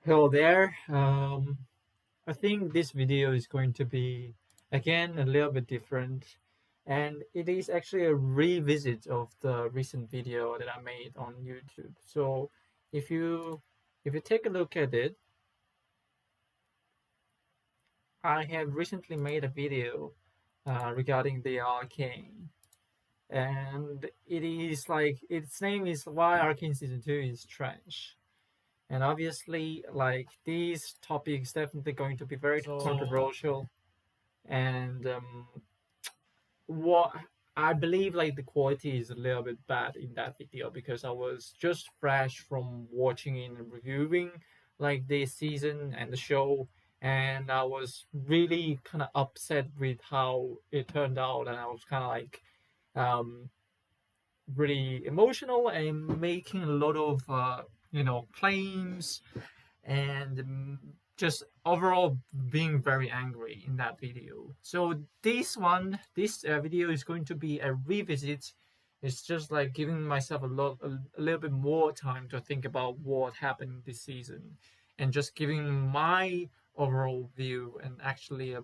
Hello there. I think this video is going to be again a little bit different, and it is actually a revisit of the recent video that I made on YouTube. So if you if you take a look at it, I have recently made a video regarding the Arcane, and it is like its name is why Arcane Season 2 is trash. And obviously, like these topics definitely going to be very controversial. And what I believe like the quality is a little bit bad in that video because I was just fresh from watching and reviewing like the season and the show, and I was really kind of upset with how it turned out, and I was kind of like um really emotional and making a lot of claims and just overall being very angry in that video. So this video is going to be a revisit. It's just like giving myself a little bit more time to think about what happened this season, and just giving my overall view and actually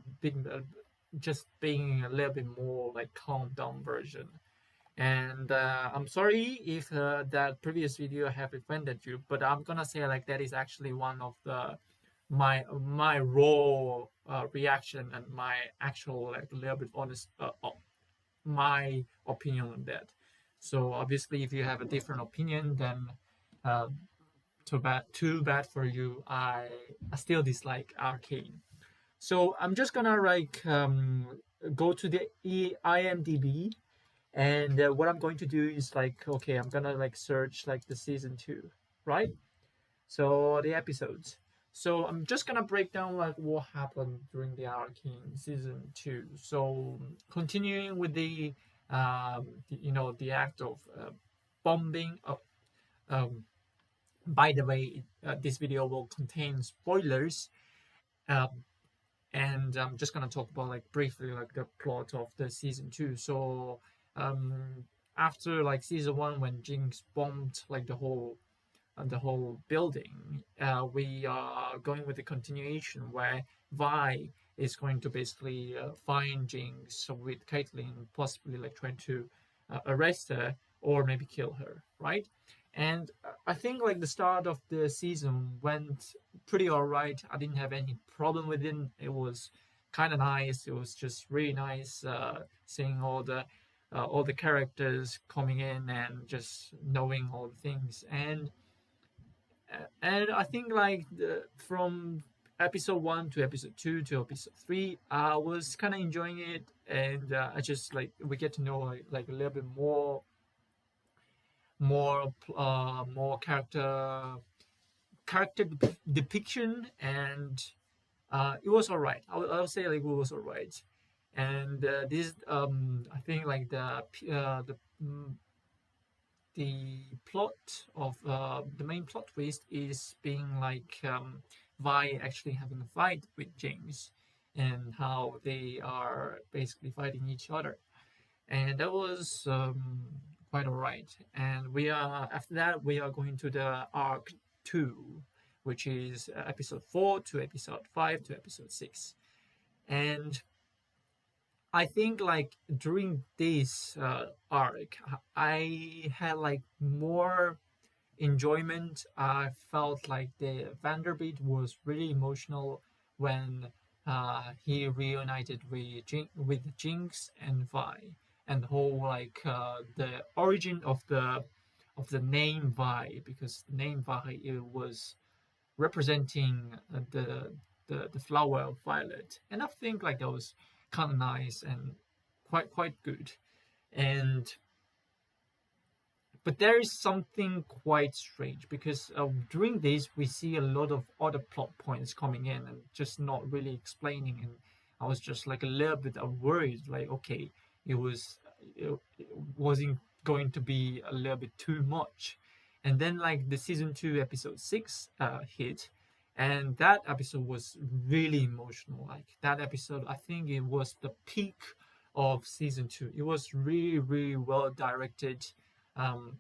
just being a little bit more like calmed down version. And I'm sorry if that previous video have offended you, but I'm gonna say like that is actually one of the my raw reaction and my actual like a little bit honest my opinion on that. So obviously, if you have a different opinion, then uh, too bad for you. I still dislike Arcane. So I'm just gonna like go to the IMDb, and what I'm going to do is like, okay, I'm gonna like search like the season 2, right? So the episodes. So I'm just gonna break down like what happened during the Arcane season 2. So continuing with the act of bombing. Um, by the way, this video will contain spoilers. Um, and I'm just gonna talk about like briefly like the plot of the season 2. So um, after like season 1, when Jinx bombed like the whole building, we are going with the continuation where Vi is going to basically find Jinx with Caitlyn, possibly like trying to arrest her or maybe kill her, right? And I think like the start of the season went pretty alright. I didn't have any problem with it. It was kind of nice. It was just really nice seeing all the characters coming in and just knowing all the things. And I think like from episode 1 to episode 2 to episode 3, I was kind of enjoying it, and I just like we get to know like a little bit more character depiction, and it was all right. I would say like it was all right. And this I think like the plot of the main plot twist is being like Vi actually having a fight with James, and how they are basically fighting each other, and that was quite alright. And we are after that we are going to the arc 2, which is episode 4 to episode 5 to episode 6. And I think like during this arc, I had like more enjoyment. I felt like the Vanderbilt was really emotional when he reunited with Jinx and Vi, and the whole like the origin of the name Vi, because the name Vi, it was representing the flower of violet, and I think like that was kind of nice and quite good. And but there is something quite strange because during this we see a lot of other plot points coming in and just not really explaining, and I was just like a little bit worried, like okay, it wasn't going to be a little bit too much. And then like the season 2 episode 6 hit, and that episode was really emotional. Like that episode, I think it was the peak of season 2. It was really well directed, um,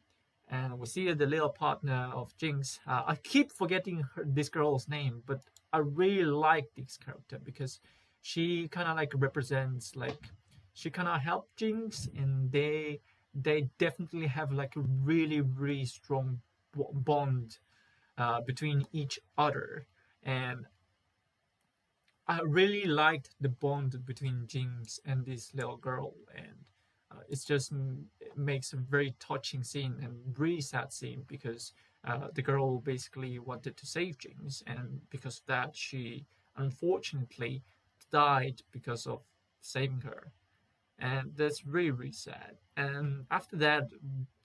and we see the little partner of Jinx. I keep forgetting this girl's name, but I really like this character because she kind of like represents like she kind of helped Jinx, and they definitely have like a really strong bond between each other, and I really liked the bond between Jinx and this little girl, and it's just it makes a very touching scene and really sad scene because the girl basically wanted to save Jinx, and because of that, she unfortunately died because of saving her, and that's really sad. And after that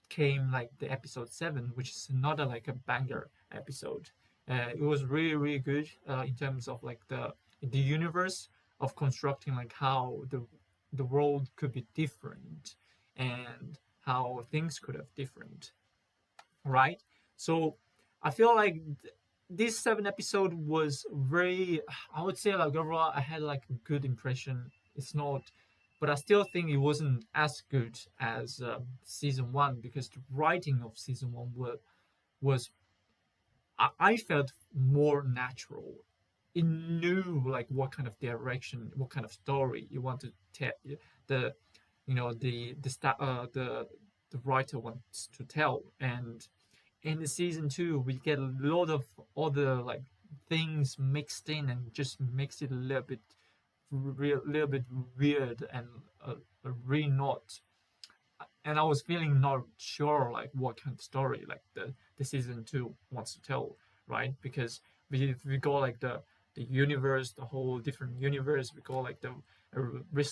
came like the episode 7, which is another like a banger episode. It was really good in terms of like the universe of constructing like how the world could be different and how things could have different, right? So I feel like this 7 episode was very, I would say like overall I had like a good impression. It's not, but I still think it wasn't as good as season 1 because the writing of season 1 was I felt more natural. It knew like what kind of direction, what kind of story you want to tell. The the writer wants to tell, and in the season 2 we get a lot of other like things mixed in and just makes it a little bit weird and really not. And I was feeling not sure like what kind of story like the season 2 wants to tell, right? Because we go like the universe, the whole different universe. We go like the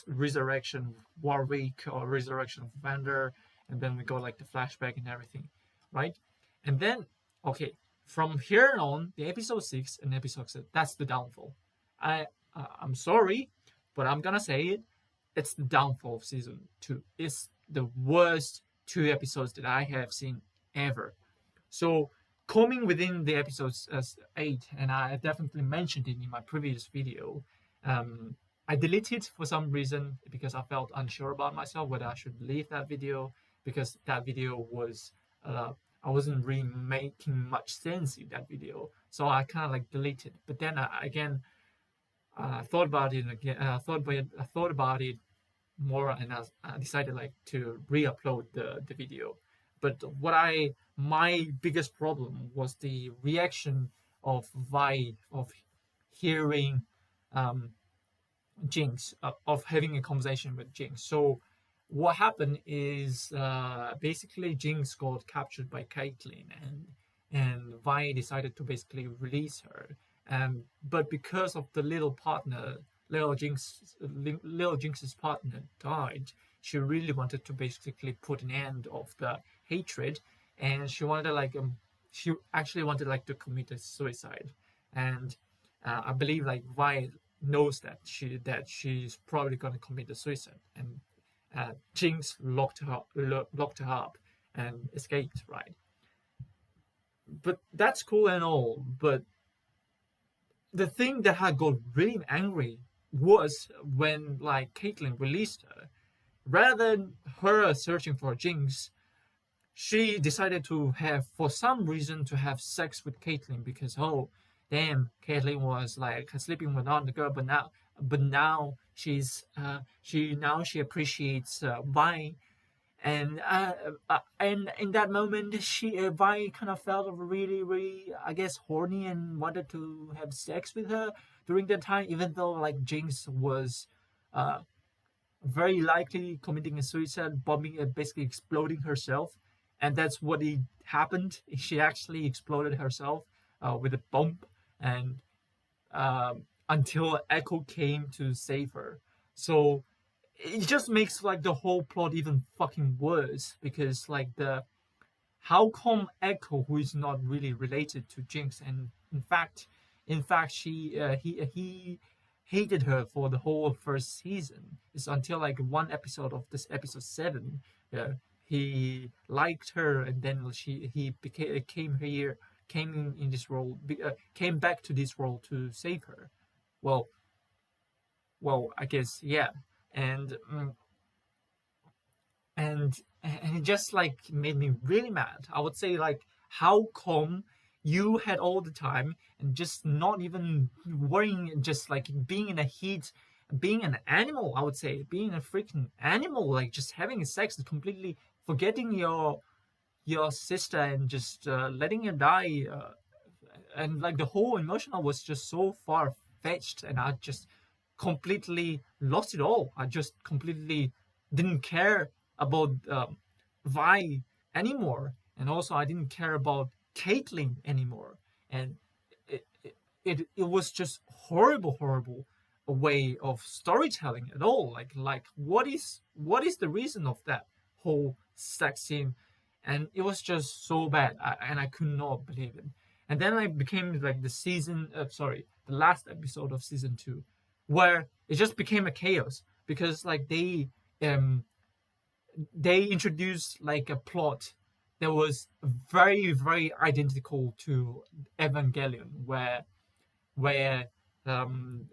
resurrection of Warwick or resurrection of Vander, and then we go like the flashback and everything, right? And then okay, from here on, the episode 6 and episode 7, that's the downfall. I'm sorry, but I'm gonna say it. It's the downfall of season 2. It's the worst 2 episodes that I have seen ever. So coming within the episodes as 8, and I definitely mentioned it in my previous video. I deleted for some reason because I felt unsure about myself whether I should leave that video because that video was I wasn't really making much sense in that video, so I kind of like deleted. But then again, I thought about it again. I thought about it more, and I decided like to re-upload the video. But my biggest problem was the reaction of Vi of hearing um, Jinx, of having a conversation with Jinx. So what happened is basically Jinx got captured by Caitlyn, and Vi decided to basically release her. But because of the little Jinx's partner died, she really wanted to basically put an end of the hatred, and she actually wanted like to commit a suicide. And I believe like Vi knows that she's probably gonna commit a suicide, and Jinx locked her up and escaped, right? But that's cool and all, but the thing that I got really angry was when like Caitlyn released her. Rather than her searching for Jinx, she decided to have, for some reason, to have sex with Caitlyn because oh, damn, Caitlyn was like sleeping with another girl, but now she appreciates Vi, and in that moment, Vi kind of felt really, I guess, horny and wanted to have sex with her during that time, even though like Jinx was uh, very likely committing a suicide, bombing, basically exploding herself, and that's what it happened. She actually exploded herself with a bomb, and until Echo came to save her. So it just makes like the whole plot even fucking worse because like how come Echo, who is not really related to Jinx, and in fact he hated her for the whole first season. It's until like one episode of this episode 7, he liked her, and then he came in this role, came back to this role to save her. Well, I guess yeah, and and it just like made me really mad. I would say like, how come you had all the time and just not even worrying, just like being in a heat, being an animal. I would say being a freaking animal, like just having sex, completely forgetting your sister and just letting her die. And like the whole emotional was just so far fetched, and I just completely lost it all. I just completely didn't care about Vi anymore, and also I didn't care about Caitlyn anymore, and it was just horrible a way of storytelling at all. Like what is the reason of that whole sex scene? And it was just so bad, and I could not believe it. And then I became like the last episode of season two, where it just became a chaos because like um they introduced like a plot that was very identical to Evangelion, where um,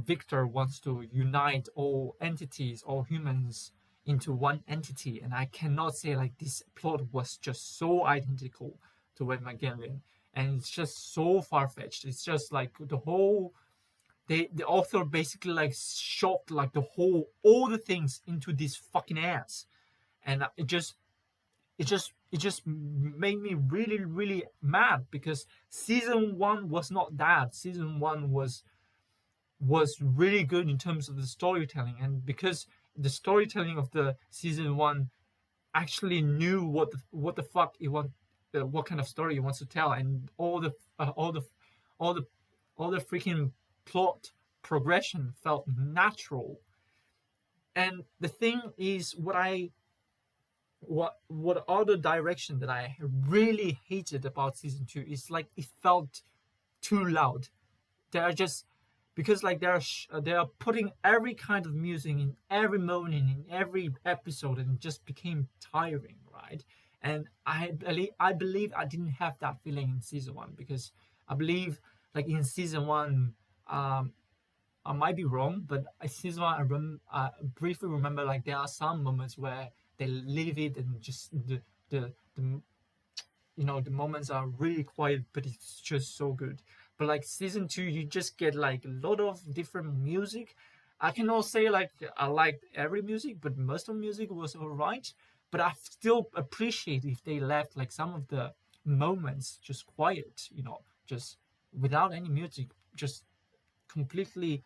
Victor wants to unite all entities, all humans into one entity, and I cannot say like this plot was just so identical to Evangelion, and it's just so far fetched. It's just like the author basically like shoved like all the things into this fucking ass, and it just made me really mad because season one was not that. Season one was really good in terms of the storytelling, and because the storytelling of the season one actually knew what the fuck it want, what kind of story he wants to tell, and all the all the freaking plot progression felt natural. And the thing is, what other direction that I really hated about season two is like it felt too loud. They are just because like they are putting every kind of music in every moment in every episode, and it just became tiring, right? And I believe I didn't have that feeling in season one, because I believe like in season one, um I might be wrong, but season one I briefly remember like there are some moments where they leave it, and just the the moments are really quiet, but it's just so good. But like season two, you just get like a lot of different music. I cannot say like I liked every music, but most of the music was alright. But I still appreciate if they left like some of the moments just quiet, just without any music, just completely,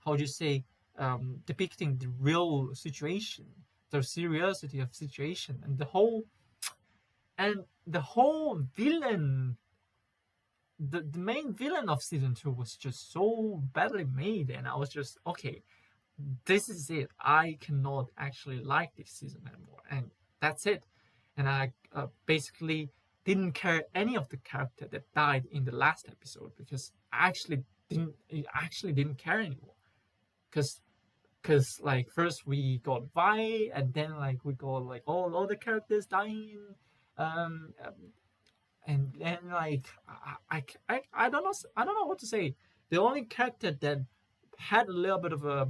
how do you say, depicting the real situation, the seriously of situation, and the whole villain, the main villain of season two was just so badly made, and I was just okay. This is it. I cannot actually like this season anymore, and that's it. And I basically didn't care any of the character that died in the last episode, because I actually didn't care anymore. Because like first we got Vi, and then like we got like all the characters dying, um, and then like I don't know what to say. The only character that had a little bit of a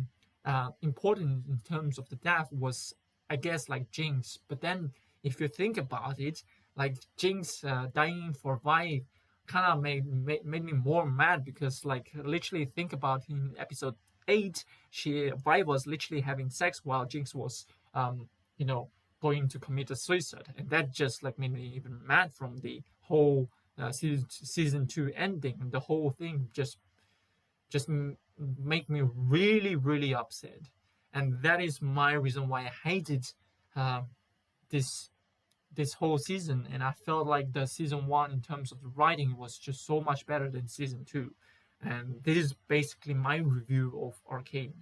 importance in terms of the death was, I guess, like Jinx. But then if you think about it, like Jinx dying for Vi kind of made me more mad, because like literally think about in episode 8, Vi was literally having sex while Jinx was you know going to commit a suicide, and that just like made me even mad from the whole season 2 ending, and the whole thing just make me really upset. And that is my reason why I hated uh, this this whole season, and I felt like the season 1 in terms of the writing was just so much better than season 2. And this is basically my review of Arcane.